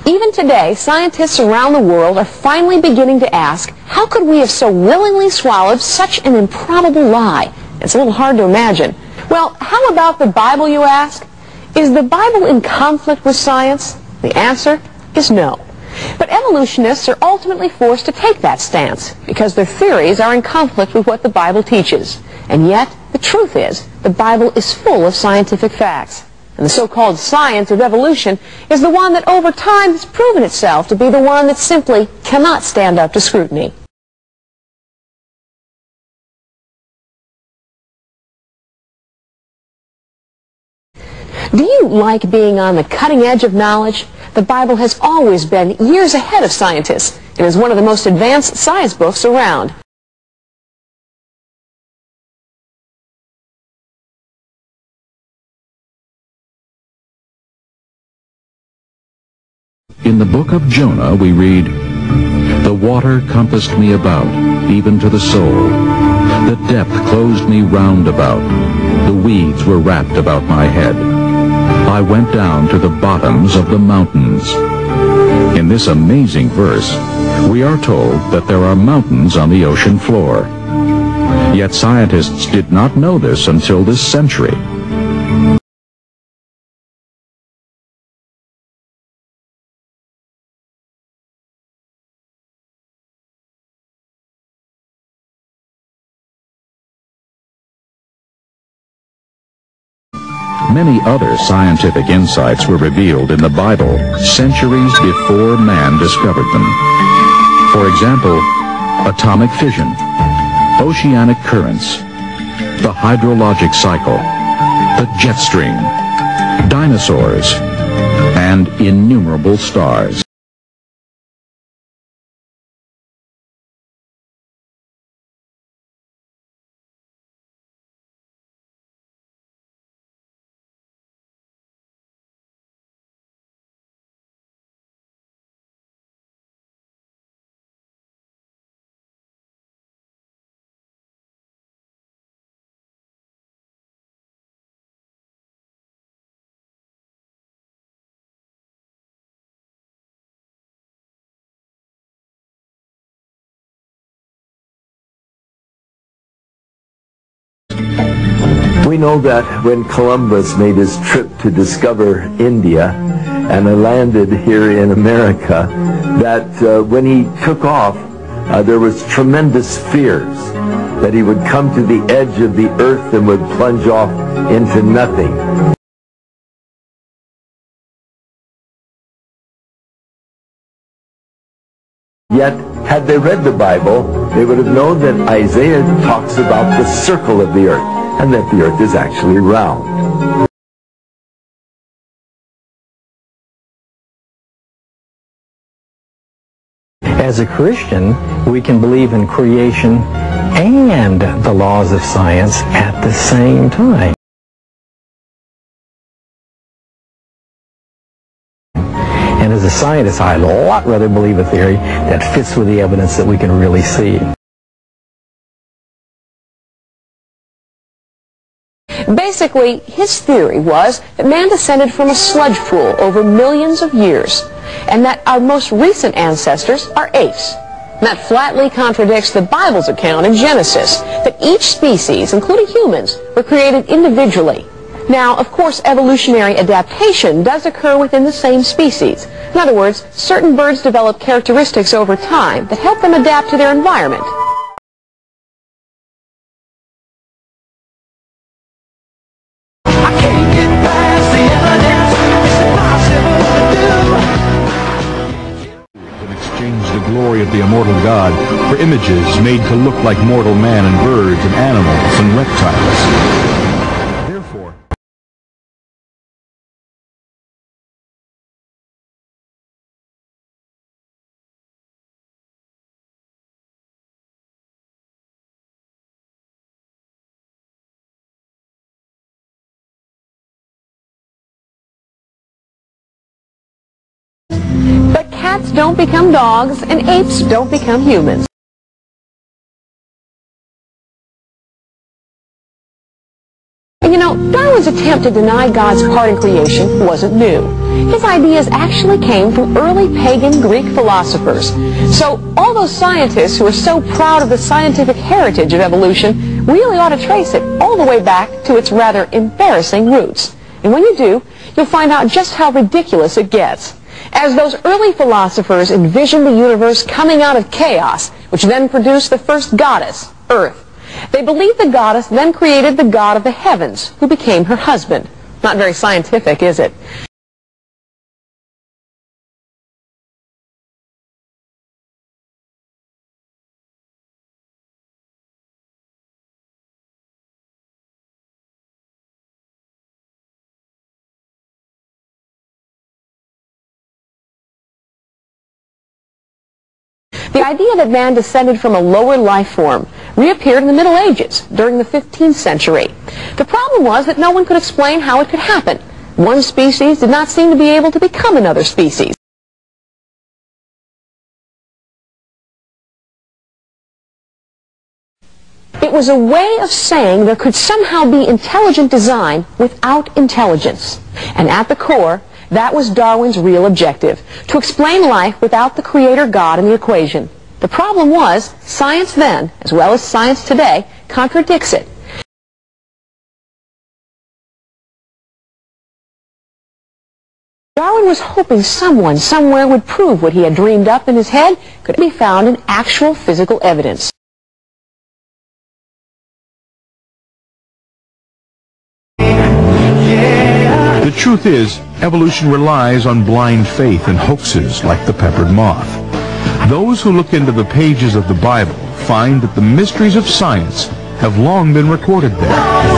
Even today, scientists around the world are finally beginning to ask, how could we have so willingly swallowed such an improbable lie? It's a little hard to imagine. Well, how about the Bible, you ask? Is the Bible in conflict with science? The answer is no. But evolutionists are ultimately forced to take that stance because their theories are in conflict with what the Bible teaches. And yet, the truth is, the Bible is full of scientific facts. And the so-called science of evolution is the one that over time has proven itself to be the one that simply cannot stand up to scrutiny. Do you like being on the cutting edge of knowledge? The Bible has always been years ahead of scientists and is one of the most advanced science books around. In the book of Jonah we read, "The water compassed me about, even to the soul. The depth closed me round about. The weeds were wrapped about my head. I went down to the bottoms of the mountains." In this amazing verse, we are told that there are mountains on the ocean floor. Yet scientists did not know this until this century. Many other scientific insights were revealed in the Bible centuries before man discovered them. For example, atomic fission, oceanic currents, the hydrologic cycle, the jet stream, dinosaurs, and innumerable stars. We know that when Columbus made his trip to discover India and landed here in America, that when he took off, there was tremendous fears that he would come to the edge of the earth and would plunge off into nothing. Yet, had they read the Bible, they would have known that Isaiah talks about the circle of the earth, and that the earth is actually round. As a Christian, we can believe in creation and the laws of science at the same time. And as a scientist, I'd a lot rather believe a theory that fits with the evidence that we can really see. Basically, his theory was that man descended from a sludge pool over millions of years, and that our most recent ancestors are apes. And that flatly contradicts the Bible's account in Genesis that each species, including humans, were created individually. Now, of course, evolutionary adaptation does occur within the same species. In other words, certain birds develop characteristics over time that help them adapt to their environment. Glory of the immortal God for images made to look like mortal man and birds and animals and reptiles. Therefore, But cats don't become dogs, and apes don't become humans. And you know, Darwin's attempt to deny God's part in creation wasn't new. his ideas actually came from early pagan Greek philosophers. So all those scientists who are so proud of the scientific heritage of evolution really ought to trace it all the way back to its rather embarrassing roots. And when you do, you'll find out just how ridiculous it gets. As those early philosophers envisioned the universe coming out of chaos, which then produced the first goddess, Earth, they believed the goddess then created the god of the heavens, who became her husband. Not very scientific, is it? The idea that man descended from a lower life form reappeared in the Middle Ages during the 15th century. The problem was that no one could explain how it could happen. One species did not seem to be able to become another species. It was a way of saying there could somehow be intelligent design without intelligence. And at the core, that was Darwin's real objective, to explain life without the creator God in the equation. The problem was, science then, as well as science today, contradicts it. Darwin was hoping someone, somewhere would prove what he had dreamed up in his head could be found in actual physical evidence. The truth is, evolution relies on blind faith and hoaxes like the peppered moth. Those who look into the pages of the Bible find that the mysteries of science have long been recorded there.